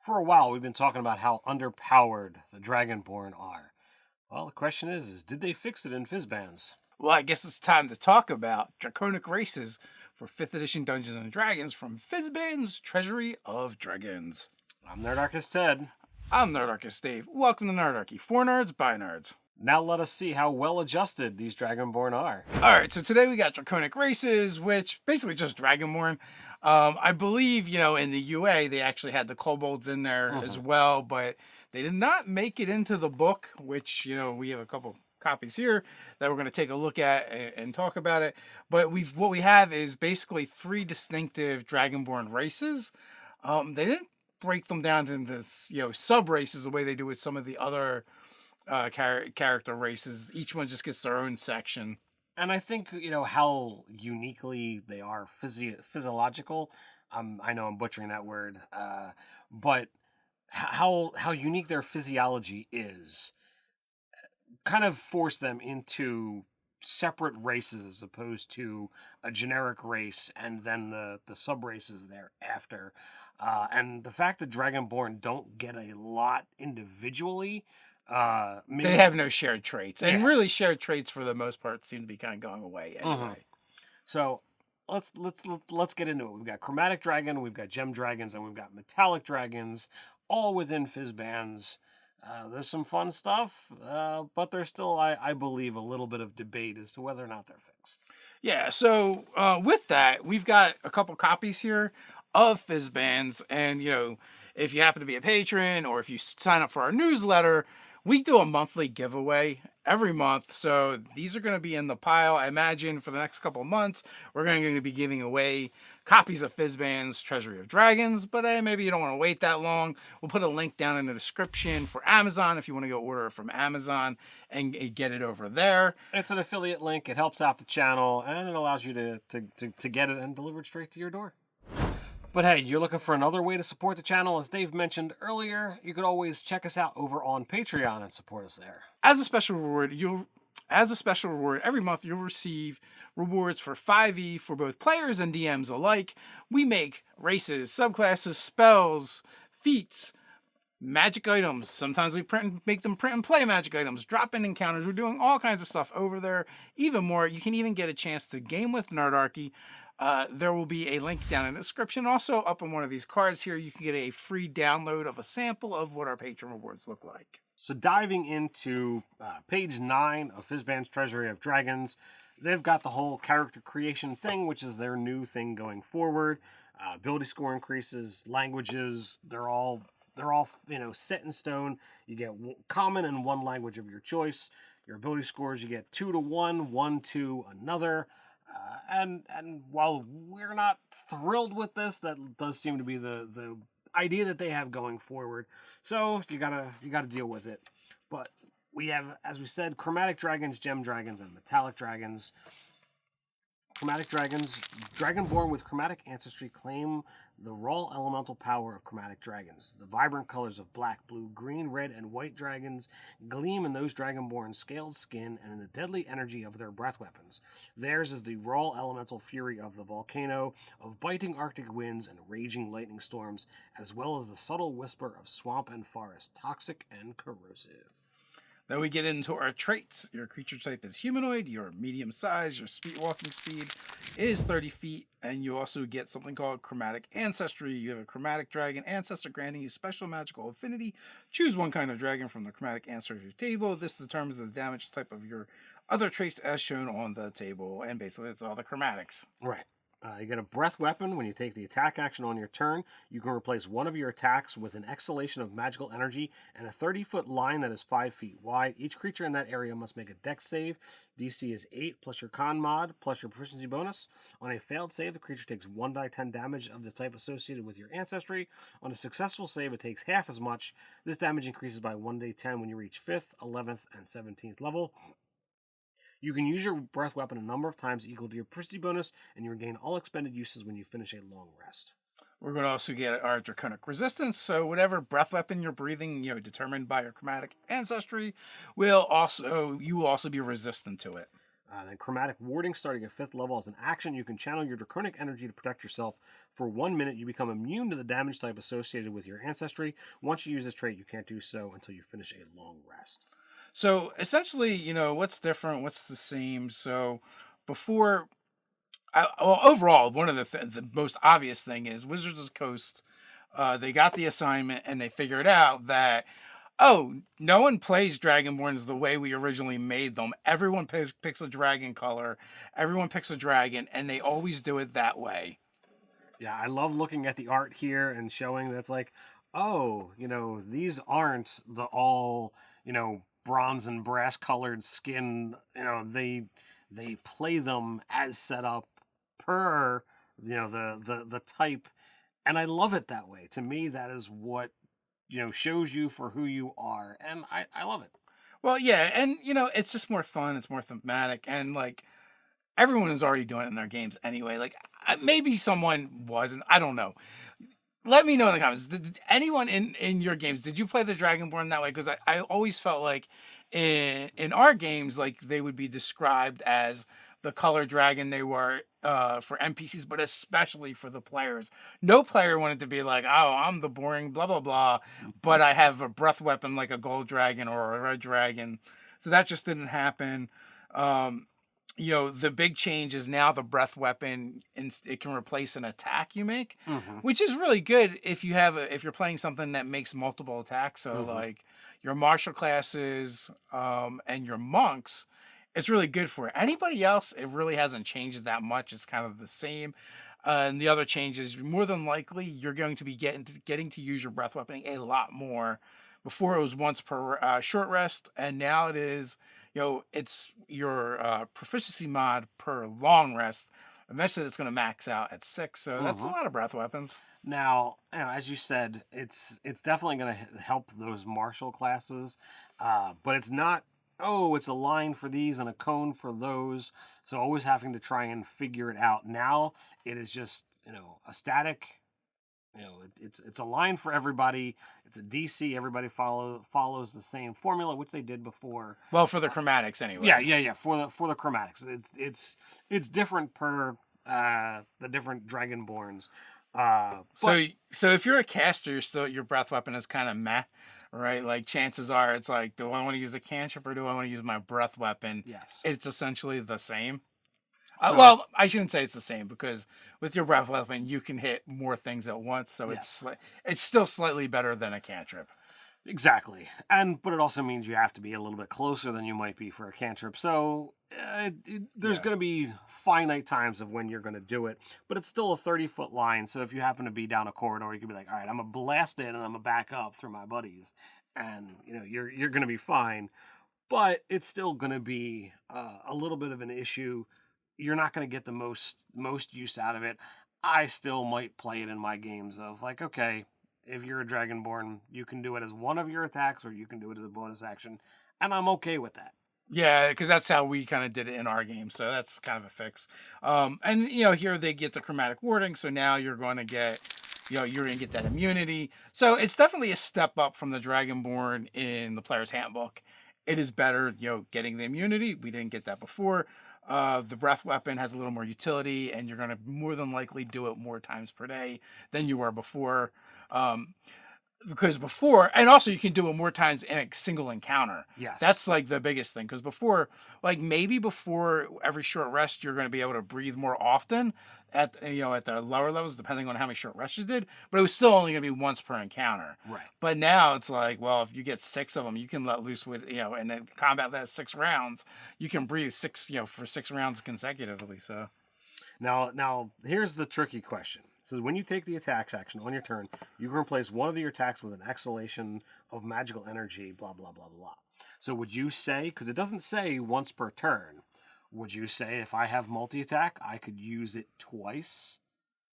For a while, we've been talking about how underpowered the Dragonborn are. Well, the question is did they fix it in Fizbans? Well, I guess it's time to talk about Draconic Races for 5th edition Dungeons and Dragons from Fizban's Treasury of Dragons. I'm Nerdarchy Ted. I'm Nerdarchy Dave. Welcome to Nerdarchy. For nerds, by nerds. Now let us see how well adjusted these Dragonborn are. Alright, so today we got Draconic Races, which basically just Dragonborn. I believe, in the UA they actually had the kobolds in there as well, but they did not make it into the book, which, we have a couple copies here that we're going to take a look at and talk about it. But what we have is basically 3 distinctive Dragonborn races. They didn't break them down into sub races the way they do with some of the other character races. Each one just gets their own section. And I think, how uniquely they are physiological. I know I'm butchering that word, but how unique their physiology is kind of force them into separate races as opposed to a generic race and then the sub races thereafter. And the fact that Dragonborn don't get a lot individually. They have no shared traits, and really shared traits for the most part seem to be kind of going away anyway. So let's get into it. We've got Chromatic Dragon, we've got Gem Dragons, and we've got Metallic Dragons, all within Fizbans. There's some fun stuff, but there's still, I believe, a little bit of debate as to whether or not they're fixed. Yeah, so with that, we've got a couple copies here of Fizbans, and if you happen to be a patron or if you sign up for our newsletter, we do a monthly giveaway every month. So these are going to be in the pile. I imagine for the next couple of months, we're going to be giving away copies of Fizban's Treasury of Dragons, but maybe you don't want to wait that long. We'll put a link down in the description for Amazon if you want to go order it from Amazon and get it over there. It's an affiliate link. It helps out the channel, and it allows you to get it and deliver it straight to your door. But hey, you're looking for another way to support the channel, as Dave mentioned earlier, you could always check us out over on Patreon and support us there. As a special reward, every month you'll receive rewards for 5e for both players and DMs alike. We make races, subclasses, spells, feats, magic items. Sometimes we make them print and play magic items, drop-in encounters. We're doing all kinds of stuff over there. Even more, you can even get a chance to game with Nerdarchy. There will be a link down in the description. Also, up on one of these cards here, you can get a free download of a sample of what our patron rewards look like. So diving into page 9 of Fizban's Treasury of Dragons, they've got the whole character creation thing, which is their new thing going forward. Ability score increases, languages, they're all set in stone. You get common and one language of your choice. Your ability scores, you get 2 to 1, 1 to another. And while we're not thrilled with this, that does seem to be the idea that they have going forward. So you gotta deal with it. But we have, as we said, Chromatic Dragons, Gem Dragons, and Metallic Dragons. Chromatic Dragons, Dragonborn with Chromatic ancestry, claim the raw elemental power of Chromatic Dragons. The vibrant colors of black, blue, green, red, and white dragons gleam in those Dragonborn's scaled skin and in the deadly energy of their breath weapons. Theirs is the raw elemental fury of the volcano, of biting arctic winds and raging lightning storms, as well as the subtle whisper of swamp and forest, toxic and corrosive. Then we get into our traits. Your creature type is humanoid, your medium size, your walking speed is 30 feet, and you also get something called Chromatic Ancestry. You have a Chromatic Dragon ancestor granting you special magical affinity. Choose one kind of dragon from the Chromatic Ancestry table. This determines the damage type of your other traits as shown on the table, and basically it's all the chromatics. Right. You get a breath weapon. When you take the attack action on your turn, you can replace one of your attacks with an exhalation of magical energy and a 30-foot line that is 5 feet wide. Each creature in that area must make a dex save. DC is 8 plus your con mod plus your proficiency bonus. On a failed save, the creature takes 1d10 damage of the type associated with your ancestry. On a successful save, it takes half as much. This damage increases by 1d10 when you reach 5th, 11th, and 17th level. You can use your breath weapon a number of times equal to your proficiency bonus, and you regain all expended uses when you finish a long rest. We're going to also get our Draconic Resistance, so whatever breath weapon you're breathing, determined by your Chromatic ancestry, you will also be resistant to it. Then Chromatic Warding, starting at 5th level as an action, you can channel your draconic energy to protect yourself. For 1 minute, you become immune to the damage type associated with your ancestry. Once you use this trait, you can't do so until you finish a long rest. So essentially, what's different? What's the same? So before, well, overall, one of the most obvious thing is Wizards of the Coast. They got the assignment and they figured out that, oh, no one plays Dragonborns the way we originally made them. Everyone picks a dragon color. Everyone picks a dragon, and they always do it that way. Yeah, I love looking at the art here and showing that's like, oh, these aren't the all, bronze and brass colored skin. They play them as set up per, the type. And I love it that way. To me, that is what, shows you for who you are. And I love it. Well, yeah, and it's just more fun. It's more thematic, and like everyone is already doing it in their games anyway. Like maybe someone wasn't. I don't know. Let me know in the comments. Did anyone in your games, did you play the Dragonborn that way? Because I always felt like in our games, like they would be described as the color dragon they were for NPCs, but especially for the players. No player wanted to be like, oh, I'm the boring blah, blah, blah, but I have a breath weapon like a gold dragon or a red dragon. So that just didn't happen. The big change is now the breath weapon, it can replace an attack you make, which is really good if you're playing something that makes multiple attacks. So like your martial classes and your monks, it's really good for it. Anybody else, it really hasn't changed that much. It's kind of the same. And the other change is more than likely you're going to be getting to use your breath weapon a lot more. Before it was once per short rest, and now it is, it's your proficiency mod per long rest. Eventually, it's going to max out at 6, so that's a lot of breath weapons. Now, as you said, it's definitely going to help those martial classes, but it's not. Oh, it's a line for these and a cone for those. So always having to try and figure it out. Now it is just a static. It's a line for everybody. It's a DC. Everybody follows the same formula, which they did before. Well, for the chromatics anyway. Yeah. For the chromatics, it's different per the different Dragonborns. So if you're a caster, your breath weapon is kind of meh, right? Like chances are, it's like, do I want to use a cantrip or do I want to use my breath weapon? Yes, it's essentially the same. Well, I shouldn't say it's the same because with your breath weapon, you can hit more things at once. So it's still slightly better than a cantrip. Exactly. But it also means you have to be a little bit closer than you might be for a cantrip. So there's going to be finite times of when you're going to do it. But it's still a 30-foot line. So if you happen to be down a corridor, you can be like, all right, I'm going to blast in and I'm going to back up through my buddies. And, you're going to be fine. But it's still going to be a little bit of an issue. You're not going to get the most use out of it. I still might play it in my games of like, okay, if you're a Dragonborn, you can do it as one of your attacks or you can do it as a bonus action. And I'm okay with that. Yeah, because that's how we kind of did it in our game. So that's kind of a fix. And, here they get the chromatic warding. So now you're going to get, you're going to get that immunity. So it's definitely a step up from the Dragonborn in the player's handbook. It is better, getting the immunity. We didn't get that before. The breath weapon has a little more utility, and you're going to more than likely do it more times per day than you were before. Because before, and also you can do it more times in a single encounter. Yes. That's like the biggest thing. Because before, like maybe before every short rest, you're going to be able to breathe more often at the lower levels, depending on how many short rests you did. But it was still only going to be once per encounter. Right. But now it's like, well, if you get 6 of them, you can let loose with, and then combat that 6 rounds, you can breathe 6, for 6 rounds consecutively. So now here's the tricky question. It says when you take the attack action on your turn, you can replace one of your attacks with an exhalation of magical energy, blah, blah, blah, blah. So would you say, because it doesn't say once per turn, would you say if I have multi-attack, I could use it twice?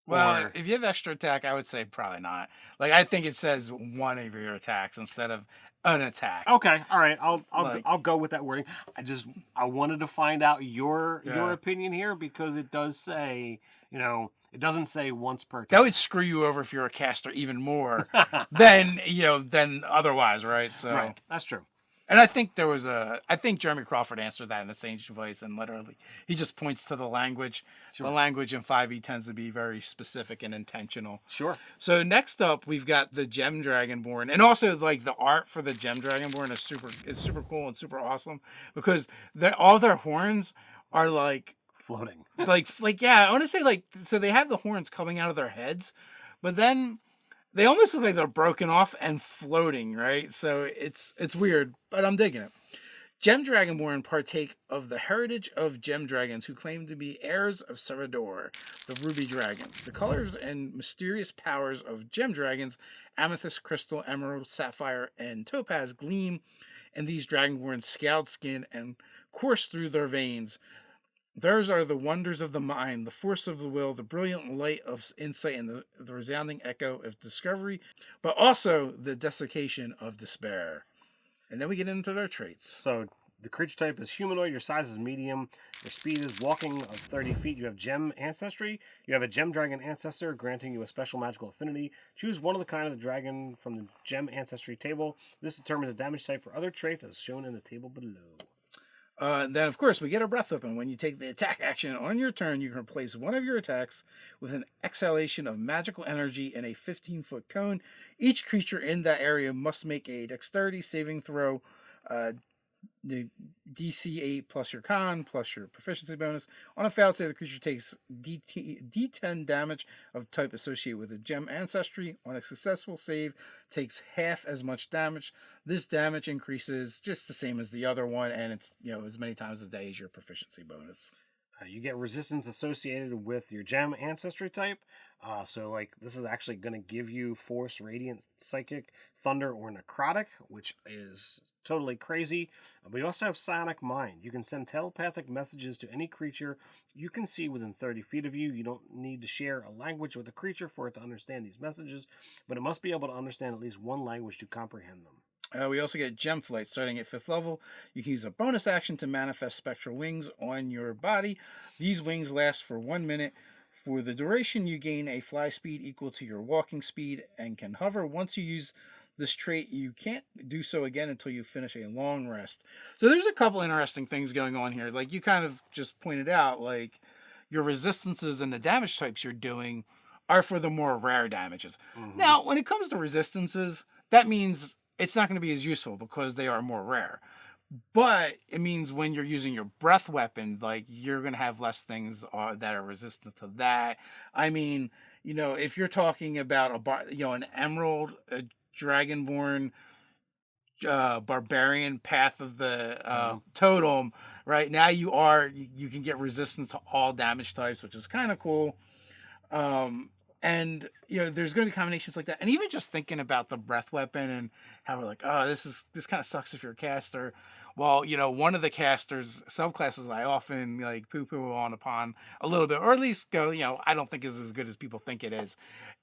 Well, if you have extra attack, I would say probably not. Like, I think it says one of your attacks instead of an attack. Okay, all right, I'll go with that wording. I wanted to find out your opinion here because it does say, it doesn't say once per attack. That would screw you over if you're a caster even more than otherwise, right? So right, that's true. And I think I think Jeremy Crawford answered that in a sage voice, and literally he just points to the language. Sure. The language in 5e tends to be very specific and intentional. Sure. So next up, we've got the Gem Dragonborn, and also like the art for the Gem Dragonborn is super cool and super awesome because all their horns are like floating. like yeah, I want to say like so they have the horns coming out of their heads, but then they almost look like they're broken off and floating, right? So it's weird, but I'm digging it. Gem Dragonborn partake of the heritage of gem dragons who claim to be heirs of Serador, the ruby dragon. The colors and mysterious powers of gem dragons, amethyst, crystal, emerald, sapphire, and topaz gleam in these Dragonborn's scaled skin and course through their veins. Theirs are the wonders of the mind, the force of the will, the brilliant light of insight, and the resounding echo of discovery, but also the desiccation of despair. And then we get into their traits. So the creature type is humanoid, your size is medium, your speed is walking of 30 feet, you have gem ancestry, you have a gem dragon ancestor granting you a special magical affinity. Choose one of the kind of the dragon from the gem ancestry table. This determines the damage type for other traits as shown in the table below. Then, of course, we get a breath weapon. When you take the attack action on your turn, you can replace one of your attacks with an exhalation of magical energy in a 15-foot cone. Each creature in that area must make a dexterity saving throw, the DC 8 plus your con plus your proficiency bonus. On a failed save, the creature takes D10 damage of type associated with a gem ancestry. On a successful save, takes half as much damage. This damage increases just the same as the other one, and it's as many times a day as your proficiency bonus. You get resistance associated with your gem ancestry type. So like this is actually going to give you force, radiant, psychic, thunder, or necrotic, which is totally crazy. But you also have psionic mind. You can send telepathic messages to any creature you can see within 30 feet of you. You don't need to share a language with the creature for it to understand these messages, but it must be able to understand at least one language to comprehend them. We also get Gem Flight. Starting at 5th level, you can use a bonus action to manifest spectral wings on your body. These wings last for 1 minute. For the duration, you gain a fly speed equal to your walking speed and can hover. Once you use this trait, you can't do so again until you finish a long rest. So there's a couple interesting things going on here. Like you kind of just pointed out, like your resistances and the damage types you're doing are for the more rare damages. Mm-hmm. Now, when it comes to resistances, that means it's not going to be as useful because they are more rare. But it means when you're using your breath weapon, like you're going to have less things that are resistant to that. I mean, if you're talking about an emerald, a dragonborn, barbarian path of the totem, right now you can get resistance to all damage types, which is kind of cool. And there's going to be combinations like that, and even just thinking about the breath weapon and how we're like, oh, this kind of sucks if you're a caster. Well, one of the casters subclasses I often like poo-poo on upon a little bit, or at least go, I don't think is as good as people think it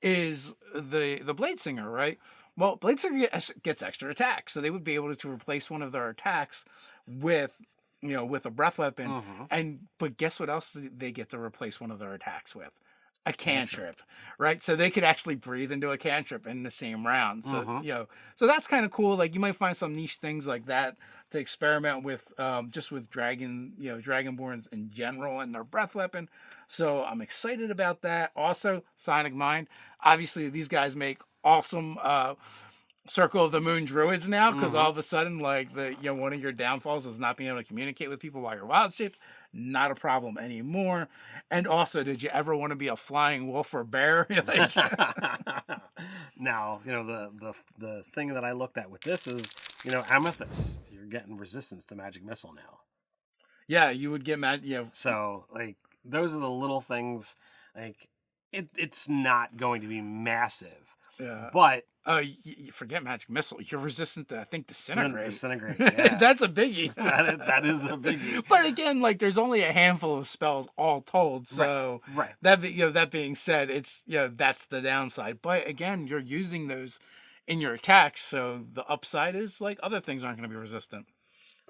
is the Blade Singer, right? Well, Blade Singer gets extra attacks, so they would be able to replace one of their attacks with a breath weapon, mm-hmm. But guess what else they get to replace one of their attacks with? A cantrip, right? So they could actually breathe into a cantrip in the same round. So, so that's kind of cool. Like you might find some niche things like that to experiment with, just with Dragonborns in general and their breath weapon. So I'm excited about that. Also, Psionic Mind. Obviously, these guys make awesome, Circle of the Moon druids now, because all of a sudden, like one of your downfalls is not being able to communicate with people while you're wild shaped. Not a problem anymore. And also, did you ever want to be a flying wolf or bear? Now, the thing that I looked at with this is, amethyst. You're getting resistance to magic missile now. Yeah, you would get mad. So like those are the little things. Like it's not going to be massive. Yeah. But you forget magic missile. You're resistant to, I think, disintegrate. Disintegrate. Yeah. That's a biggie. that is a biggie. But again, like there's only a handful of spells all told. So right. That being said, it's that's the downside. But again, you're using those in your attacks, so the upside is like other things aren't going to be resistant.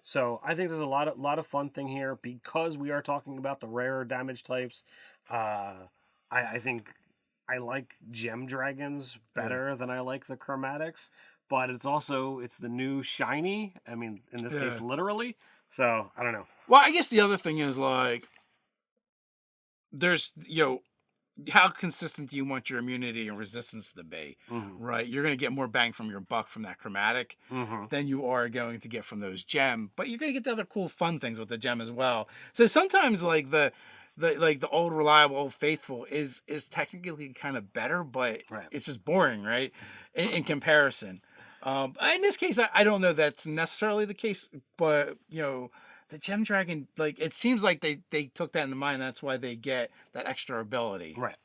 So I think there's a lot of fun thing here because we are talking about the rarer damage types. I think I like gem dragons better than I like the chromatics, but it's the new shiny. I mean, in this case, literally. So I don't know. Well, I guess the other thing is like, there's how consistent do you want your immunity and resistance to be? Right, you're going to get more bang from your buck from that chromatic than you are going to get from those gem, but you're going to get the other cool fun things with the gem as well. So sometimes like the old reliable old faithful is technically kind of better, but it's just boring, right? In comparison. In this case, I don't know that's necessarily the case, but the gem dragon, like, it seems like they took that into mind. That's why they get that extra ability. Right.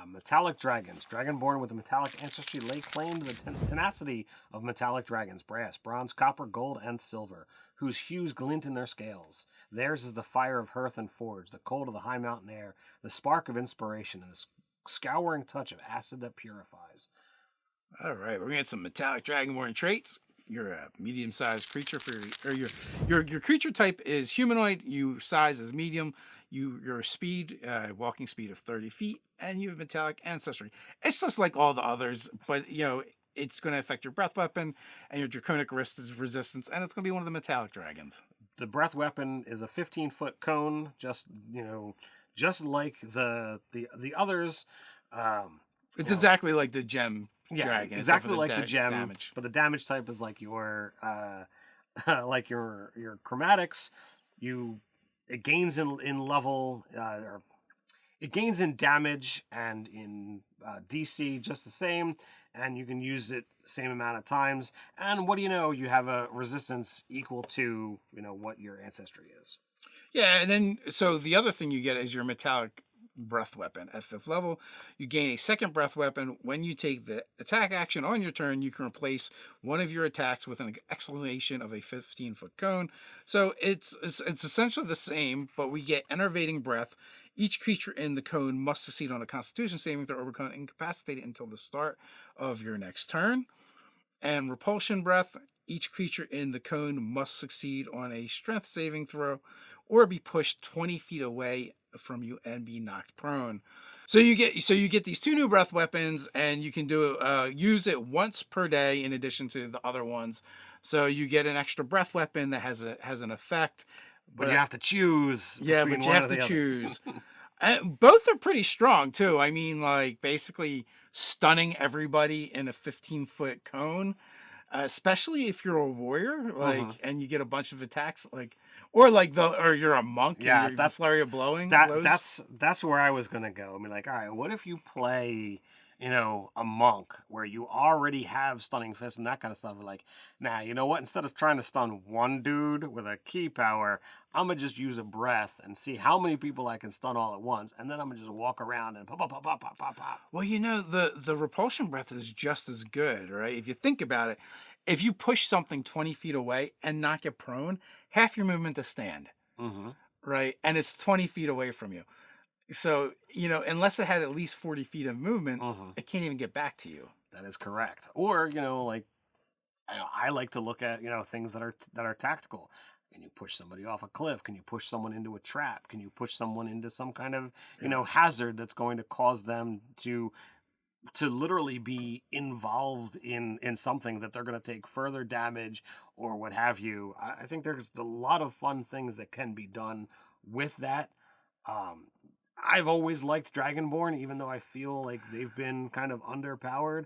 Metallic dragons. Dragonborn with a metallic ancestry lay claim to the tenacity of metallic dragons. Brass, bronze, copper, gold, and silver, whose hues glint in their scales. Theirs is the fire of hearth and forge, the cold of the high mountain air, the spark of inspiration, and the scouring touch of acid that purifies. All right, we're gonna get some metallic dragonborn traits. You're a medium-sized creature your creature type is humanoid. You size is medium. Your speed, walking speed of 30 feet, and you have metallic ancestry. It's just like all the others, but it's going to affect your breath weapon and your draconic resistance, and it's going to be one of the metallic dragons. The breath weapon is a 15-foot cone, just like the others. It's exactly like the gem. Yeah, dragon, exactly like the gem damage. But the damage type is like your like your chromatics. It gains in level, or it gains in damage and in DC just the same, and you can use it the same amount of times. And what do you know? You have a resistance equal to what your ancestry is. Yeah, and then so the other thing you get is your metallic breath weapon. At 5th level, you gain a second breath weapon. When you take the attack action on your turn, you can replace one of your attacks with an exclamation of a 15-foot cone. So it's essentially the same, but we get enervating breath. Each creature in the cone must succeed on a Constitution saving throw or become incapacitated until the start of your next turn. And repulsion breath. Each creature in the cone must succeed on a Strength saving throw or be pushed 20 feet away from you and be knocked prone. So you get these 2 new breath weapons, and you can use it once per day in addition to the other ones. So you get an extra breath weapon that has an effect. But you have to choose. Yeah, but you have to choose. And both are pretty strong too. I mean, like, basically stunning everybody in a 15-foot cone. Especially if you're a warrior, and you get a bunch of attacks, or you're a monk, yeah, and that's flurry of blowing. That's where I was gonna go. I mean, like, all right, what if you play, a monk where you already have stunning fist and that kind of stuff? Like, nah, you know what? Instead of trying to stun one dude with a key power, I'm gonna just use a breath and see how many people I can stun all at once, and then I'm gonna just walk around and pop, pop, pop, pop, pop, pop, pop. Well, the repulsion breath is just as good, right? If you think about it, if you push something 20 feet away and knock it prone, half your movement to stand, right? And it's 20 feet away from you. So, unless it had at least 40 feet of movement, it can't even get back to you. That is correct. Or, I like to look at, things that are tactical. Can you push somebody off a cliff? Can you push someone into a trap? Can you push someone into some kind of, hazard that's going to cause them to literally be involved in something that they're going to take further damage or what have you. I think there's a lot of fun things that can be done with that. I've always liked Dragonborn, even though I feel like they've been kind of underpowered.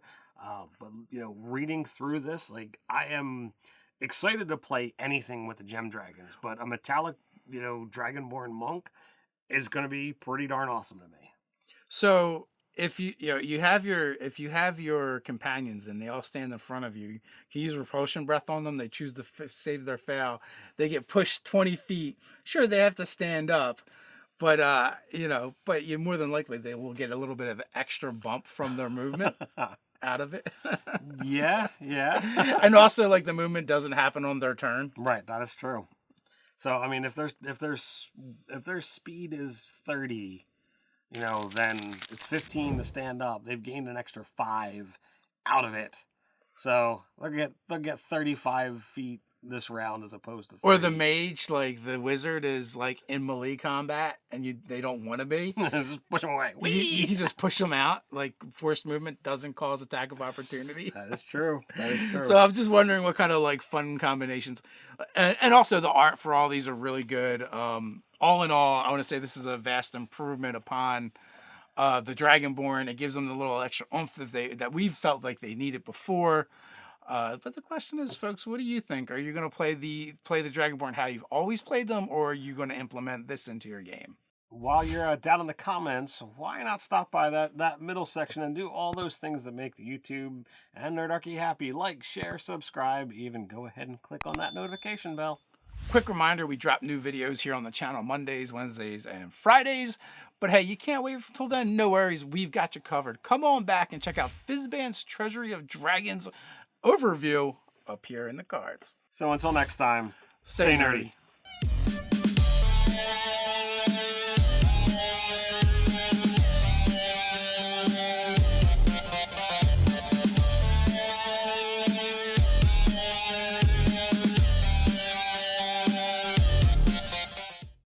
But, reading through this, I am excited to play anything with the Gem Dragons, but a metallic, Dragonborn monk is going to be pretty darn awesome to me. So if you have your companions and they all stand in front of you, you can use repulsion breath on them. They choose to save their fail. They get pushed 20 feet. Sure, they have to stand up, but but you more than likely they will get a little bit of extra bump from their movement out of it. Yeah. And also, the movement doesn't happen on their turn. Right, that is true. So I mean, if their speed is 30. Then it's 15 to stand up. They've gained an extra 5 out of it. So they'll get 35 feet this round as opposed to 3. Or the mage, like the wizard, is like in melee combat, and they don't want to be. Just push them away. You just push them out. Like forced movement doesn't cause attack of opportunity. That is true. That is true. So I'm just wondering what kind of like fun combinations, and also the art for all these are really good. All in all, I want to say this is a vast improvement upon the Dragonborn. It gives them the little extra oomph that we've felt like they needed before. But the question is, folks, what do you think? Are you going to play the Dragonborn how you've always played them, or are you going to implement this into your game? While you're down in the comments, why not stop by that middle section and do all those things that make the YouTube and Nerdarchy happy? Like, share, subscribe, even go ahead and click on that notification bell. Quick reminder, we drop new videos here on the channel Mondays, Wednesdays, and Fridays. But hey, you can't wait until then. No worries. We've got you covered. Come on back and check out Fizban's Treasury of Dragons overview up here in the cards. So until next time, Stay nerdy.